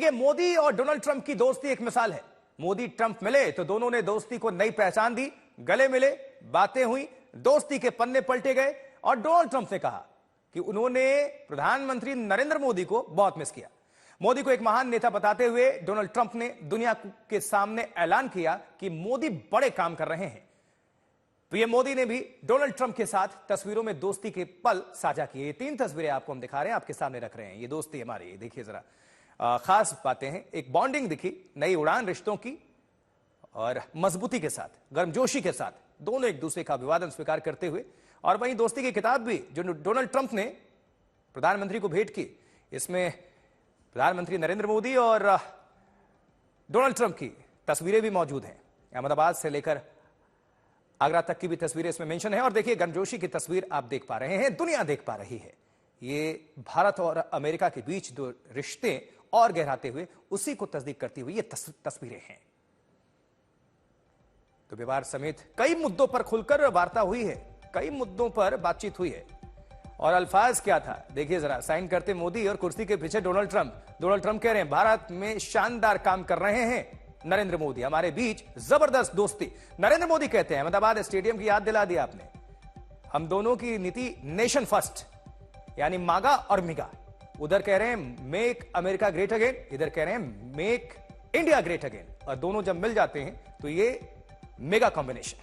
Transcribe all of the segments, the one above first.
देखिए, मोदी और Donald Trump की दोस्ती एक मिसाल है। मोदी ट्रंप मिले तो दोनों ने दोस्ती को नई पहचान दी, गले मिले, बातें हुई, दोस्ती के पन्ने पलटे गए और डोनाल्ड ट्रंप ने कहा कि उन्होंने प्रधानमंत्री नरेंद्र मोदी को बहुत मिस किया। मोदी को एक महान नेता बताते हुए डोनाल्ड ट्रंप ने दुनिया के सामने ऐलान किया कि मोदी बड़े काम कर रहे हैं। पीएम मोदी ने भी डोनाल्ड ट्रंप के साथ तस्वीरों में दोस्ती के पल साझा किए। ये 3 तस्वीरें आपको हम दिखा रहे हैं, आपके सामने रख रहे हैं। ये दोस्ती हमारी, देखिए जरा, खास बातें हैं। एक बॉन्डिंग दिखी, नई उड़ान रिश्तों की, और मजबूती के साथ, गर्मजोशी के साथ दोनों एक दूसरे का अभिवादन स्वीकार करते हुए। और वहीं दोस्ती की किताब भी जो डोनाल्ड ट्रंप ने प्रधानमंत्री को भेंट की, इसमें प्रधानमंत्री नरेंद्र मोदी और डोनाल्ड ट्रंप की तस्वीरें भी मौजूद हैं। अहमदाबाद से लेकर आगरा तक की भी तस्वीरें इसमें मेंशन है। और देखिए, गर्मजोशी की तस्वीर आप देख पा रहे हैं, दुनिया देख पा रही है। ये भारत और अमेरिका के बीच दो रिश्ते और गहराते हुए उसी को तस्दीक करती हुई ये तस्वीरें हैं। तो व्यवहार समेत कई मुद्दों पर खुलकर वार्ता हुई है, कई मुद्दों पर बातचीत हुई है। और अल्फाज क्या था, देखिए जरा। साइन करते मोदी और कुर्सी के पीछे डोनाल्ड ट्रंप। डोनाल्ड ट्रंप कह रहे हैं, भारत में शानदार काम कर रहे हैं नरेंद्र मोदी, हमारे बीच जबरदस्त दोस्ती। नरेंद्र मोदी कहते हैं, अहमदाबाद स्टेडियम की याद दिला दी आपने, हम दोनों की नीति नेशन फर्स्ट, यानी मागा और मिगा। उधर कह रहे हैं मेक अमेरिका ग्रेट अगेन, इधर कह रहे हैं मेक इंडिया ग्रेट अगेन। और दोनों जब मिल जाते हैं तो ये मेगा कॉम्बिनेशन।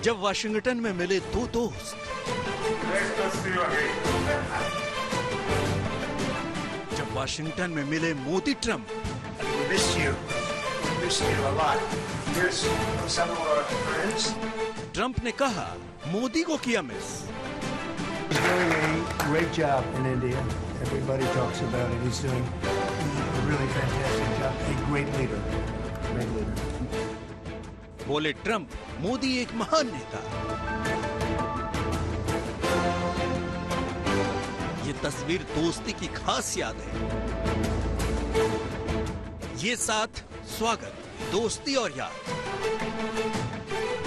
जब वाशिंगटन में मिले दो दोस्त, जब वाशिंगटन में मिले मोदी ट्रंप, ट्रंप ने कहा मोदी को किया miss. He's doing a great job in India. Everybody talks about it. He's doing a really fantastic job. A great leader. Great leader. बोले ट्रंप, मोदी एक महान नेता। ये तस्वीर दोस्ती की खास याद है। ये साथ स्वागत, दोस्ती और याद।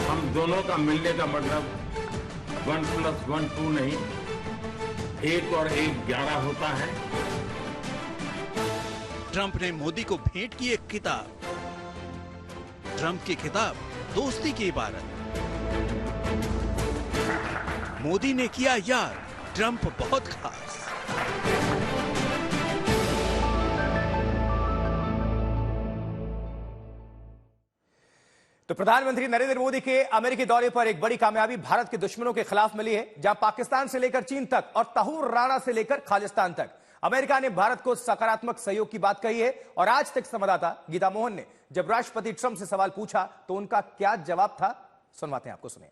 हम दोनों का मिलने का मतलब 1+1 2 नहीं, 1 और 1 11 होता है। ट्रंप ने मोदी को भेंट की एक किताब। ट्रंप की किताब दोस्ती की इबारत। मोदी ने किया यार, ट्रंप बहुत खास। तो प्रधानमंत्री नरेंद्र मोदी के अमेरिकी दौरे पर एक बड़ी कामयाबी भारत के दुश्मनों के खिलाफ मिली है। जहां पाकिस्तान से लेकर चीन तक और तहूर राणा से लेकर खालिस्तान तक अमेरिका ने भारत को सकारात्मक सहयोग की बात कही है। और आज तक संवाददाता गीता मोहन ने जब राष्ट्रपति ट्रंप से सवाल पूछा तो उनका क्या जवाब था, सुनवाते हैं आपको, सुनिए।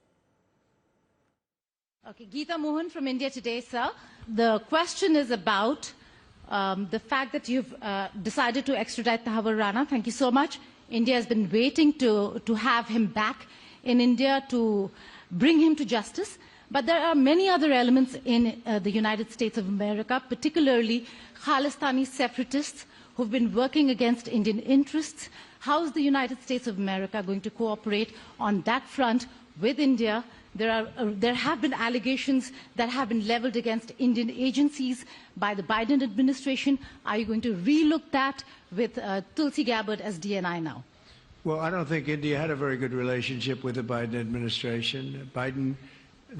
Okay, Geeta Mohan from India Today, sir. The question is about the fact that you've decided to extradite Tahawur Rana. Thank you so much. India has been waiting to have him back in India to bring him to justice. But there are many other elements in the United States of America, particularly Khalistani separatists who've been working against Indian interests. How is the United States of America going to cooperate on that front with India? There have been allegations that have been leveled against Indian agencies by the Biden administration. Are you going to relook that with Tulsi Gabbard as DNI now? Well, I don't think India had a very good relationship with the Biden administration. Biden,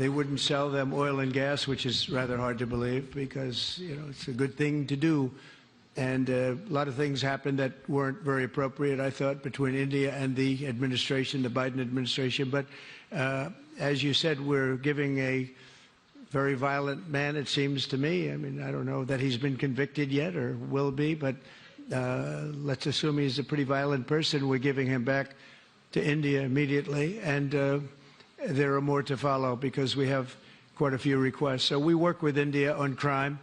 they wouldn't sell them oil and gas, which is rather hard to believe because, you know, it's a good thing to do. And a lot of things happened that weren't very appropriate, I thought, between India and the administration, the Biden administration. But as you said, we're giving a very violent man, it seems to me. I mean, I don't know that he's been convicted yet or will be, but let's assume he's a pretty violent person. We're giving him back to India immediately. And there are more to follow because we have quite a few requests. So we work with India on crime.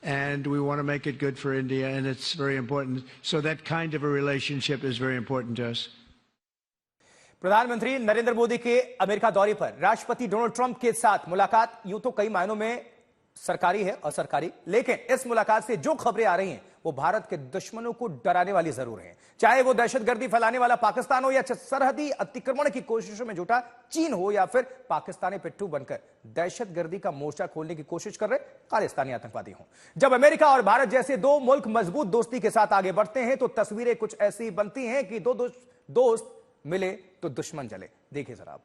And we want to make it good for India, and it's very important. So that kind of a relationship is very important to us. प्रधानमंत्री नरेंद्र मोदी के America दौरे पर राष्ट्रपति Donald Trump के साथ मुलाकात यूं तो कई मायनों में सरकारी है और सरकारी, लेकिन इस मुलाकात से जो खबरें आ रही हैं वो भारत के दुश्मनों को डराने वाली जरूर हैं। चाहे वो दहशतगर्दी फैलाने वाला पाकिस्तान हो या सरहदी अतिक्रमण की कोशिशों में जुटा चीन हो या फिर पाकिस्तानी पिट्ठू बनकर दहशतगर्दी का मोर्चा खोलने की कोशिश कर रहे खालिस्तानी आतंकवादी हों। जब अमेरिका और भारत जैसे दो मुल्क मजबूत दोस्ती के साथ आगे बढ़ते हैं तो तस्वीरें कुछ ऐसी बनती हैं कि दो दोस्त मिले तो दुश्मन जले। देखिए जरा आप।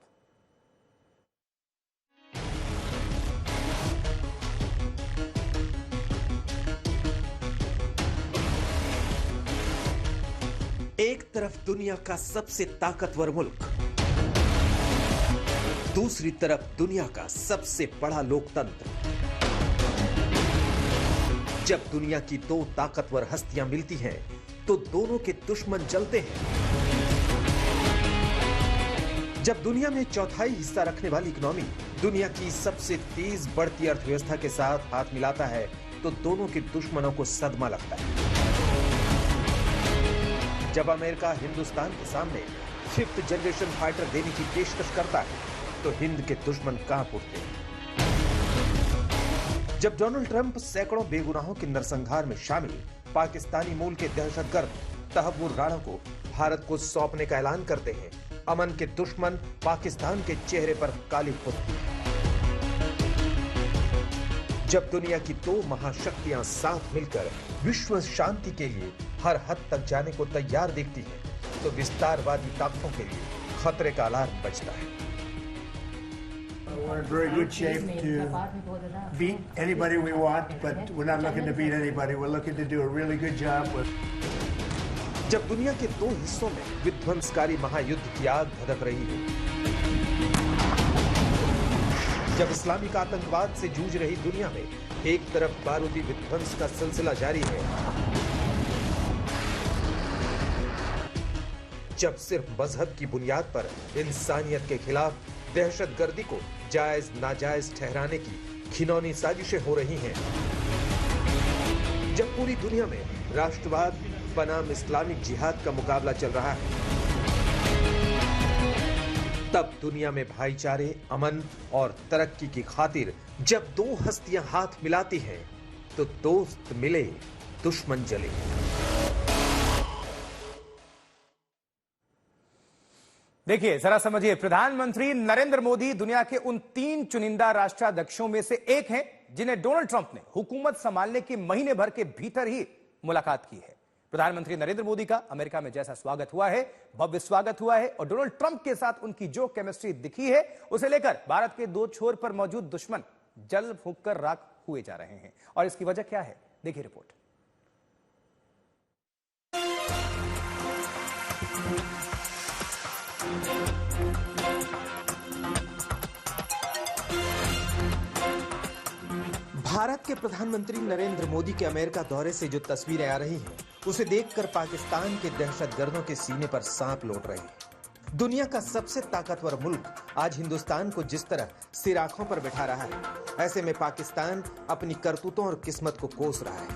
एक तरफ दुनिया का सबसे ताकतवर मुल्क, दूसरी तरफ दुनिया का सबसे बड़ा लोकतंत्र। जब दुनिया की दो ताकतवर हस्तियां मिलती हैं, तो दोनों के दुश्मन जलते हैं। जब दुनिया में चौथाई हिस्सा रखने वाली इकोनॉमी दुनिया की सबसे तेज बढ़ती अर्थव्यवस्था के साथ हाथ मिलाता है, तो दोनों के दुश्मनों को सदमा लगता है। जब अमेरिका हिंदुस्तान के सामने 5th जनरेशन फाइटर देने की पेशकश करता है, तो हिंद के दुश्मन कांप उठते हैं। जब डोनाल्ड ट्रंप सैकड़ों बेगुनाहों के नरसंहार में शामिल पाकिस्तानी मूल के दहशतगर्द तहव्वुर राणा को भारत को सौंपने का ऐलान करते हैं, अमन के दुश्मन पाकिस्तान के चेहरे पर काली फुदती है। जब दुनिया की दो महाशक्तियां साथ मिलकर विश्व शांति के लिए हर हद तक जाने को तैयार दिखती हैं, तो विस्तारवादी ताकतों के लिए खतरे का अलार्म बजता है। We're in very good shape to beat anybody we want, but we're not looking to beat anybody. We're looking to do a really good job. जब दुनिया के दो हिस्सों में विध्वंसकारी महायुद्ध की आग भड़क रही है, जब इस्लामिक आतंकवाद से जूझ रही दुनिया में एक तरफ बारूदी विध्वंस का सिलसिला जारी है, जब सिर्फ मजहब की बुनियाद पर इंसानियत के खिलाफ दहशतगर्दी को जायज नाजायज ठहराने की घिनौनी साजिशें हो रही हैं, जब पूरी दुनिया में राष्ट्रवाद बनाम इस्लामिक जिहाद का मुकाबला चल रहा है, तब दुनिया में भाईचारे, अमन और तरक्की की खातिर जब दो हस्तियां हाथ मिलाती हैं, तो दोस्त मिले दुश्मन जले। देखिए जरा समझिए, प्रधानमंत्री नरेंद्र मोदी दुनिया के उन 3 चुनिंदा राष्ट्राध्यक्षों में से एक हैं जिन्हें डोनाल्ड ट्रंप ने हुकूमत संभालने के महीने भर के भीतर ही मुलाकात की है। प्रधानमंत्री नरेंद्र मोदी का अमेरिका में जैसा स्वागत हुआ है, भव्य स्वागत हुआ है, और डोनाल्ड ट्रंप के साथ उनकी जो केमिस्ट्री दिखी है, उसे लेकर भारत के दो छोर पर मौजूद दुश्मन जल फूंक कर राख हुए जा रहे हैं। और इसकी वजह क्या है, देखिए रिपोर्ट। भारत के प्रधानमंत्री नरेंद्र मोदी के अमेरिका दौरे से जो तस्वीरें आ रही हैं, उसे देखकर पाकिस्तान के दहशतगर्दों के सीने पर सांप लौट रहे हैं। दुनिया का सबसे ताकतवर मुल्क आज हिंदुस्तान को जिस तरह सिर आंखों पर बिठा रहा है, ऐसे में पाकिस्तान अपनी करतूतों और किस्मत को कोस रहा है।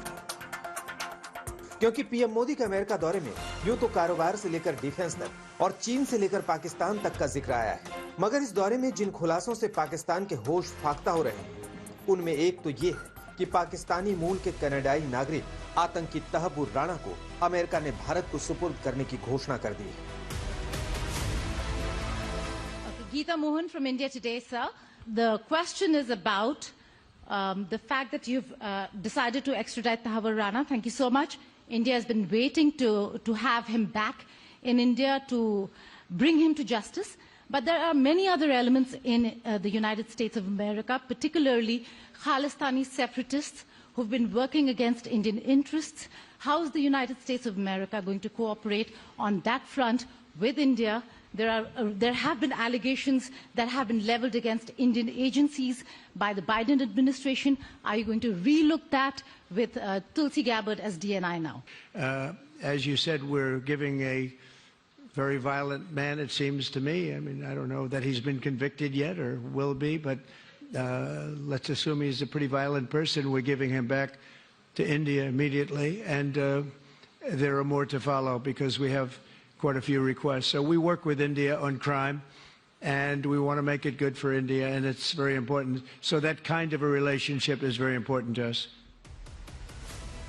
क्योंकि पीएम मोदी के अमेरिका दौरे में यूं तो कारोबार से लेकर डिफेंस तक और चीन से लेकर पाकिस्तान तक का जिक्र आया है, मगर इस दौरे में जिन खुलासों से पाकिस्तान के होश फाख्ता हो रहे हैं, उनमें एक तो ये है कि पाकिस्तानी मूल के कनाडाई नागरिक आतंकी तहव्वुर राणा को अमेरिका ने भारत को सुपुर्द करने की घोषणा कर दी है। Geeta Mohan from India Today, sir. The question is about the fact that you've decided to extradite Thahavur Rana. Thank you so much. India has been waiting to have him back in India to bring him to justice. But there are many other elements in the United States of America, particularly Khalistani separatists who've been working against Indian interests. How is the United States of America going to cooperate on that front with India? There have been allegations that have been leveled against Indian agencies by the Biden administration. Are you going to relook that with Tulsi Gabbard as DNI now? As you said, we're giving a very violent man, it seems to me. I mean, I don't know that he's been convicted yet or will be, but let's assume he's a pretty violent person. We're giving him back to India immediately, and there are more to follow because we have quite a few requests. So we work with India on crime, and we want to make it good for India, and it's very important. So that kind of a relationship is very important to us.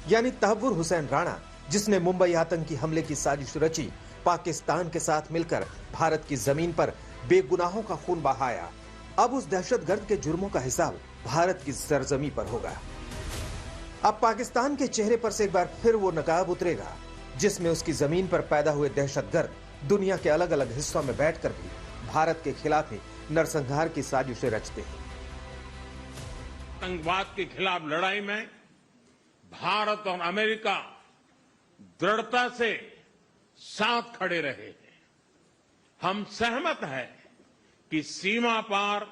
यानी तहव्वुर हुसैन राणा, जिसने मुंबई आतंकी हमले की साजिश रची, पाकिस्तान के साथ मिलकर भारत की जमीन पर बेगुनाहों का खून बहाया, अब उस दहशतगर्द के जुर्मों का हिसाब भारत की सरजमी पर होगा। अब पाकिस्तान के चेहरे पर से एक बार फिर वो नकाब उतरेगा जिसमें उसकी जमीन पर पैदा हुए दहशतगर्द दुनिया के अलग अलग हिस्सों में बैठकर भी भारत के खिलाफ ही नरसंहार की साजिशें रचते हैं। आतंकवाद के खिलाफ लड़ाई में भारत और अमेरिका दृढ़ता से साथ खड़े रहे हैं। हम सहमत हैं कि सीमा पार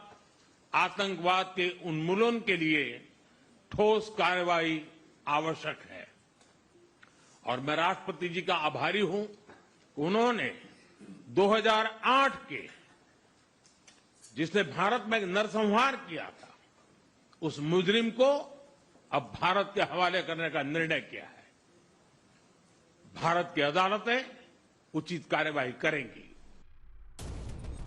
आतंकवाद के उन्मूलन के लिए ठोस कार्रवाई आवश्यक है और मैं राष्ट्रपति जी का आभारी हूं। उन्होंने 2008 के जिसने भारत में नरसंहार किया था, उस मुजरिम को अब भारत के हवाले करने का निर्णय किया है। भारत की अदालतें उचित कार्रवाई करेंगी।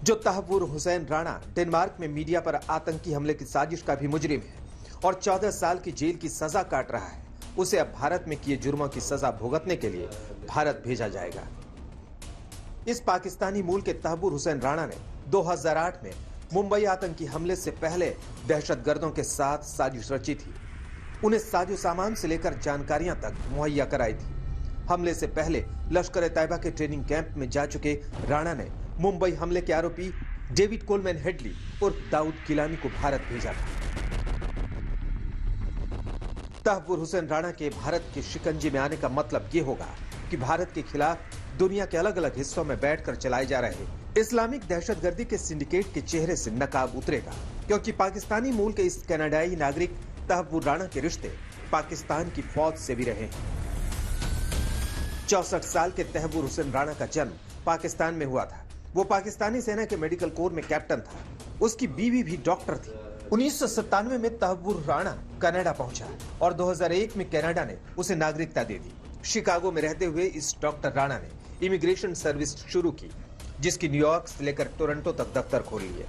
जो तहव्वुर हुसैन राणा डेनमार्क में मीडिया पर आतंकी हमले की साजिश का भी मुजरिम है और 14 साल की जेल की सजा काट रहा है, उसे अब भारत में किए जुर्मों की सजा भुगतने के लिए भारत भेजा जाएगा। इस पाकिस्तानी मूल के तहव्वुर हुसैन राणा ने 2008 में मुंबई आतंकी हमले से पहले दहशतगर्दों के साथ साजिश रची थी। उन्हें साजो सामान से लेकर जानकारियां तक मुहैया कराई थी। हमले से पहले लश्कर ए तैयबा के ट्रेनिंग कैंप में जा चुके राणा ने मुंबई हमले के आरोपी डेविड कोलमैन हेडली उर्फ दाऊद गिलानी को भारत भेजा था। तहव्वुर हुसैन राणा के भारत के शिकंजे में आने का मतलब ये होगा कि भारत के खिलाफ दुनिया के अलग अलग हिस्सों में बैठकर चलाए जा रहे इस्लामिक दहशतगर्दी के सिंडिकेट के चेहरे से नकाब उतरेगा, क्योंकि पाकिस्तानी मूल के इस कनाडाई नागरिक तहव्वुर राणा के रिश्ते पाकिस्तान की फौज से भी रहे हैं। 64 साल के तहव्वुर हुसैन राणा का जन्म पाकिस्तान में हुआ था। वो पाकिस्तानी सेना के मेडिकल कोर में कैप्टन था। उसकी बीवी भी डॉक्टर थी। 1997 में तहव्वुर राणा कनाडा पहुंचा और 2001 में कनाडा ने उसे नागरिकता दे दी। शिकागो में रहते हुए इस डॉक्टर राणा ने इमिग्रेशन सर्विस शुरू की, जिसकी न्यूयॉर्क से लेकर टोरंटो तक दफ्तर खोल लिए।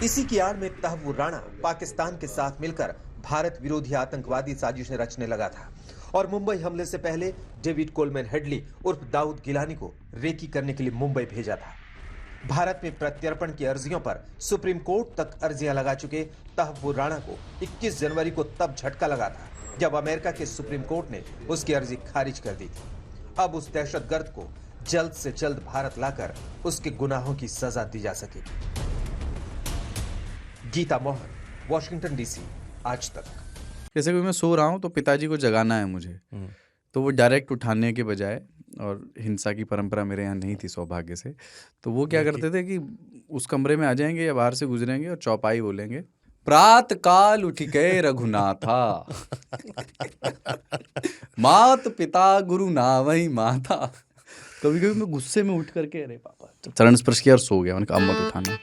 इसी की आड़ में तहव्वुर राणा पाकिस्तान के साथ मिलकर भारत विरोधी आतंकवादी साजिशें रचने लगा था और मुंबई हमले से पहले डेविड कोलमैन हेडली उर्फ दाऊद गिलानी को रेकी करने के लिए मुंबई भेजा था। भारत में प्रत्यर्पण की अर्जियों पर सुप्रीम कोर्ट तक अर्जियां लगा चुके तहव्वुर राणा को 21 जनवरी को तब झटका लगा था जब अमेरिका के सुप्रीम कोर्ट ने उसकी अर्जी खारिज कर दी थी। अब उस दहशतगर्द को जल्द से जल्द भारत लाकर उसके गुनाहों की सजा दी जा सकेगी। गीता मोहन, वॉशिंगटन डीसी, आज तक। जैसे कि मैं सो रहा हूँ तो पिताजी को जगाना है मुझे, तो वो डायरेक्ट उठाने के बजाय, और हिंसा की परंपरा मेरे यहाँ नहीं थी सौभाग्य से, तो वो क्या करते थे कि उस कमरे में आ जाएंगे या बाहर से गुजरेंगे और चौपाई बोलेंगे, प्रात काल उठ गए रघुनाथा मात पिता गुरु नावई माता। कभी कभी मैं गुस्से में उठ करके अरे पापा चरण स्पर्श किया और सो गया। मैंने कहा अब मत उठाना।